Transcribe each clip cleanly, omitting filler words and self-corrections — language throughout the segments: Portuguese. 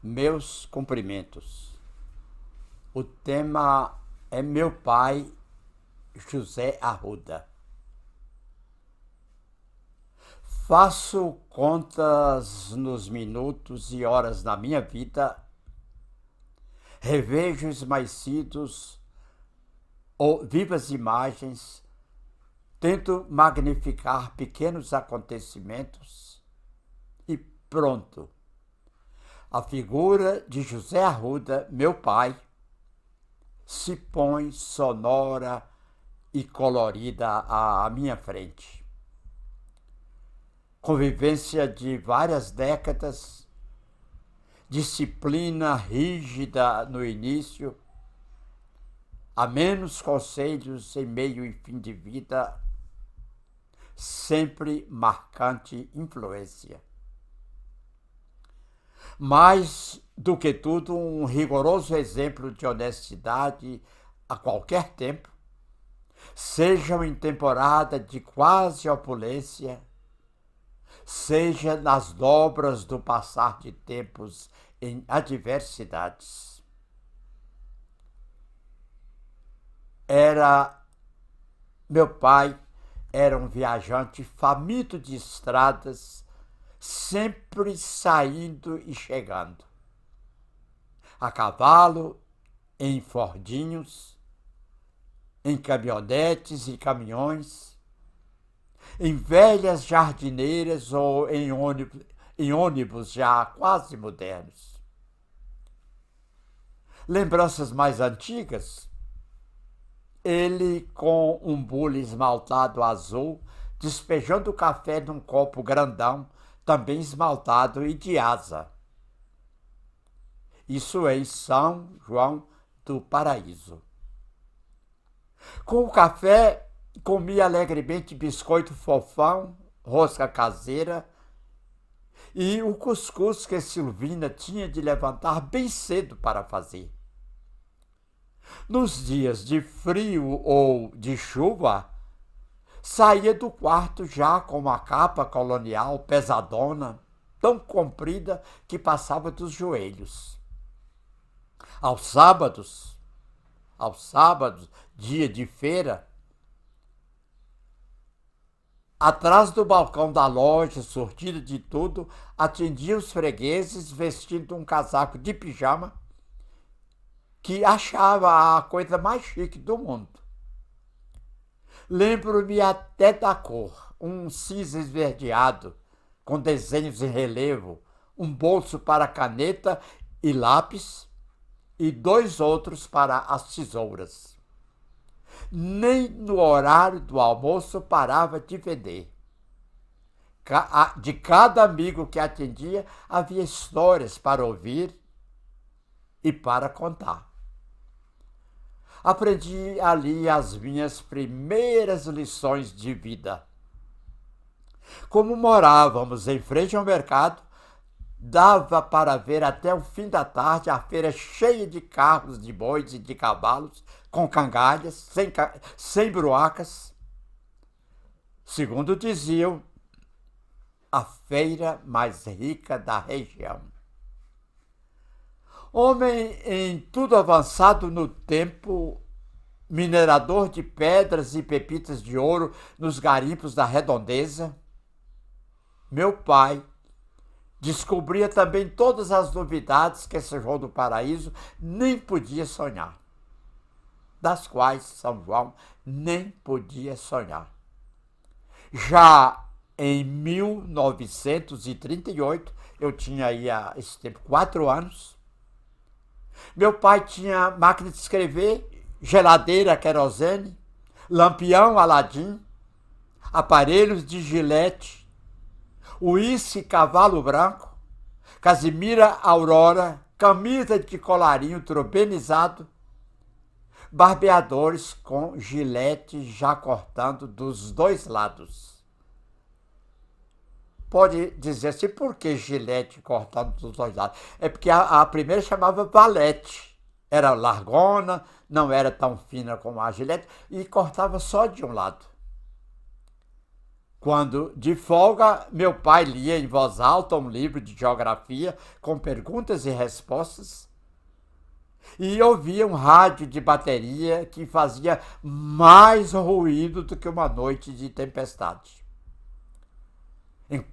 Meus cumprimentos. O tema é meu pai, José Arruda. Faço contas nos minutos e horas da minha vida, revejo esmaecidos ou vivas imagens, tento magnificar pequenos acontecimentos e pronto. A figura de José Arruda, meu pai, se põe sonora e colorida à minha frente. Convivência de várias décadas, disciplina rígida no início, a menos conselhos em meio e fim de vida, sempre marcante influência. Mais do que tudo, um rigoroso exemplo de honestidade a qualquer tempo, sejam em temporada de quase opulência, seja nas dobras do passar de tempos em adversidades. Meu pai era um viajante faminto de estradas, sempre saindo e chegando. A cavalo, em fordinhos, em caminhonetes e caminhões, em velhas jardineiras ou em ônibus já quase modernos. Lembranças mais antigas? Ele com um bule esmaltado azul, despejando o café num copo grandão, também esmaltado e de asa. Isso em São João do Paraíso. Com o café, comia alegremente biscoito fofão, rosca caseira e o cuscuz que Silvina tinha de levantar bem cedo para fazer. Nos dias de frio ou de chuva, saía do quarto já com uma capa colonial pesadona, tão comprida que passava dos joelhos. Aos sábados, dia de feira, atrás do balcão da loja, surtida de tudo, atendia os fregueses vestindo um casaco de pijama que achava a coisa mais chique do mundo. Lembro-me até da cor, um cinza esverdeado, com desenhos em relevo, um bolso para caneta e lápis e 2 outros para as tesouras. Nem no horário do almoço parava de vender. De cada amigo que atendia havia histórias para ouvir e para contar. Aprendi ali as minhas primeiras lições de vida. Como morávamos em frente ao mercado, dava para ver até o fim da tarde a feira cheia de carros, de bois e de cavalos, com cangalhas, sem bruacas. Segundo diziam, a feira mais rica da região. Homem em tudo avançado no tempo, minerador de pedras e pepitas de ouro nos garimpos da redondeza, meu pai descobria também todas as novidades que esse João do Paraíso nem podia sonhar, das quais São João nem podia sonhar. Já em 1938, eu tinha aí a esse tempo 4 anos, meu pai tinha máquina de escrever, geladeira a querosene, lampião Aladim, aparelhos de Gillette, uísque Cavalo Branco, Casimira Aurora, camisa de colarinho trobenizado, barbeadores com Gillette já cortando dos 2 lados. Pode dizer assim, por que Gillette cortando dos 2 lados? É porque a primeira chamava Valete, era largona, não era tão fina como a Gillette e cortava só de um lado. Quando, de folga, meu pai lia em voz alta um livro de geografia com perguntas e respostas, e ouvia um rádio de bateria que fazia mais ruído do que uma noite de tempestade. Em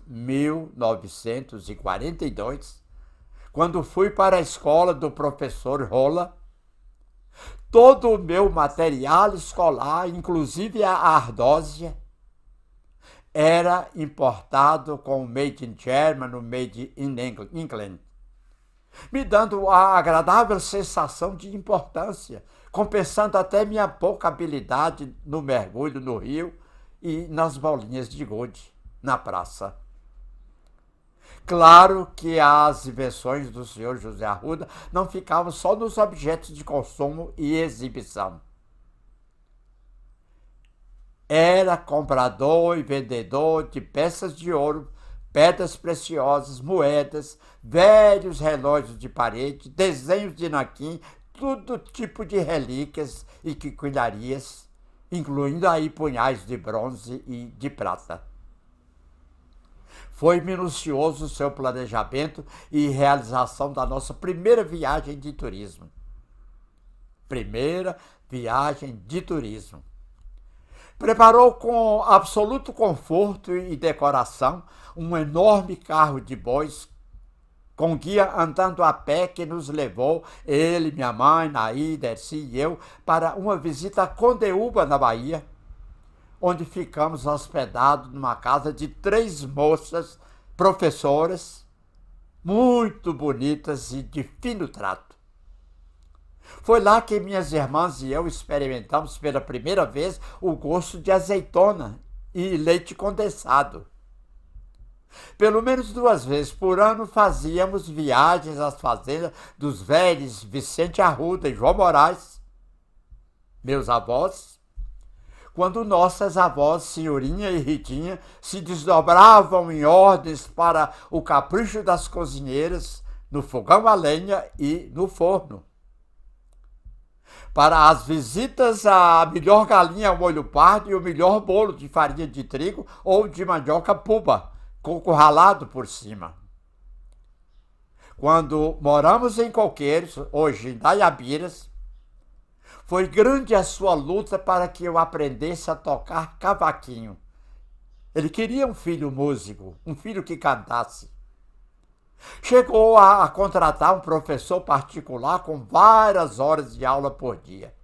1942, quando fui para a escola do professor Rolla, todo o meu material escolar, inclusive a ardósia, era importado com o Made in Germany, o Made in England, me dando a agradável sensação de importância, compensando até minha pouca habilidade no mergulho no rio e nas bolinhas de gude na praça. Claro que as invenções do senhor José Arruda não ficavam só nos objetos de consumo e exibição. Era comprador e vendedor de peças de ouro, pedras preciosas, moedas, velhos relógios de parede, desenhos de nanquim, todo tipo de relíquias e quinquilharias, incluindo aí punhais de bronze e de prata. Foi minucioso o seu planejamento e realização da nossa primeira viagem de turismo. Preparou com absoluto conforto e decoração um enorme carro de bois com guia andando a pé que nos levou, ele, minha mãe, Naí, Dercy e eu, para uma visita a Condeúba, na Bahia, onde ficamos hospedados numa casa de 3 moças professoras, muito bonitas e de fino trato. Foi lá que minhas irmãs e eu experimentamos pela primeira vez o gosto de azeitona e leite condensado. Pelo menos 2 vezes por ano fazíamos viagens às fazendas dos velhos Vicente Arruda e João Moraes, meus avós, quando nossas avós, Senhorinha e Ritinha, se desdobravam em ordens para o capricho das cozinheiras no fogão a lenha e no forno. Para as visitas, a melhor galinha ao molho pardo e o melhor bolo de farinha de trigo ou de mandioca puba, coco ralado por cima. Quando moramos em Coqueiros, hoje em Daiabiras, foi grande a sua luta para que eu aprendesse a tocar cavaquinho. Ele queria um filho músico, um filho que cantasse. Chegou a contratar um professor particular com várias horas de aula por dia.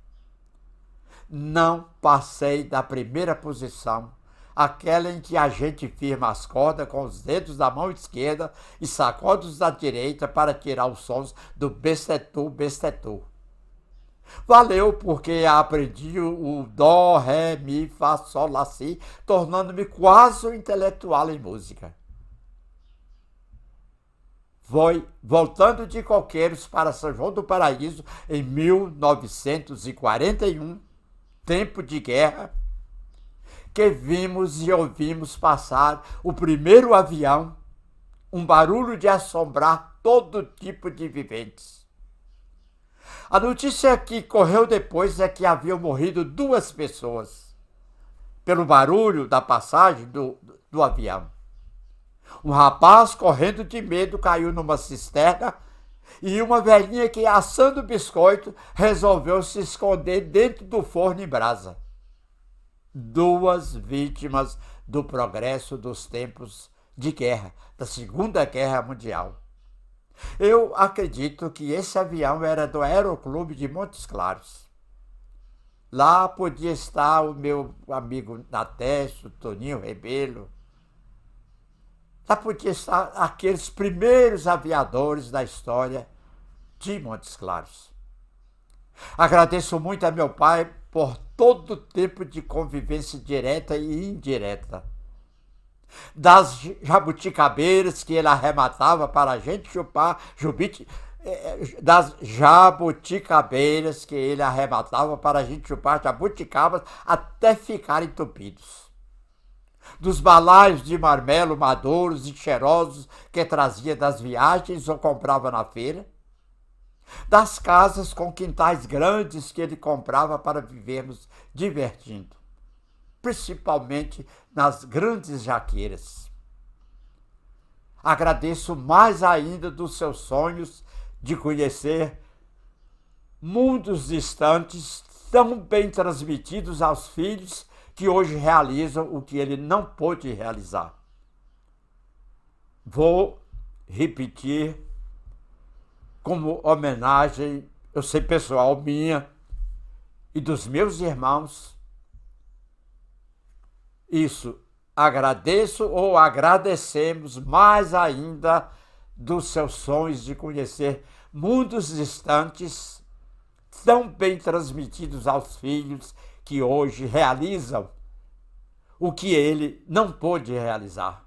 Não passei da primeira posição, aquela em que a gente firma as cordas com os dedos da mão esquerda e sacode os da direita para tirar os sons do bestetu, bestetu. Valeu porque aprendi o dó, ré, mi, fá, sol, lá, si, tornando-me quase um intelectual em música. Foi voltando de Coqueiros para São João do Paraíso em 1941, tempo de guerra, que vimos e ouvimos passar o primeiro avião, um barulho de assombrar todo tipo de viventes. A notícia que correu depois é que haviam morrido 2 pessoas pelo barulho da passagem do avião. Um rapaz, correndo de medo, caiu numa cisterna e uma velhinha que, assando biscoito, resolveu se esconder dentro do forno em brasa. 2 vítimas do progresso dos tempos de guerra, da Segunda Guerra Mundial. Eu acredito que esse avião era do Aeroclube de Montes Claros. Lá podia estar o meu amigo Natécio, Toninho Rebelo. Lá podia estar aqueles primeiros aviadores da história de Montes Claros. Agradeço muito a meu pai por todo o tempo de convivência direta e indireta. Das jabuticabeiras que ele arrematava para a gente chupar, das jabuticabeiras que ele arrematava para a gente chupar jabuticabas até ficarem entupidos. Dos balaios de marmelo maduros e cheirosos que trazia das viagens ou comprava na feira, das casas com quintais grandes que ele comprava para vivermos divertindo. principalmente nas grandes jaqueiras. Agradeço mais ainda dos seus sonhos de conhecer mundos distantes tão bem transmitidos aos filhos que hoje realizam o que ele não pôde realizar. Vou repetir como homenagem, eu sei pessoal minha e dos meus irmãos, isso, agradeço ou agradecemos mais ainda dos seus sonhos de conhecer mundos distantes tão bem transmitidos aos filhos que hoje realizam o que ele não pôde realizar.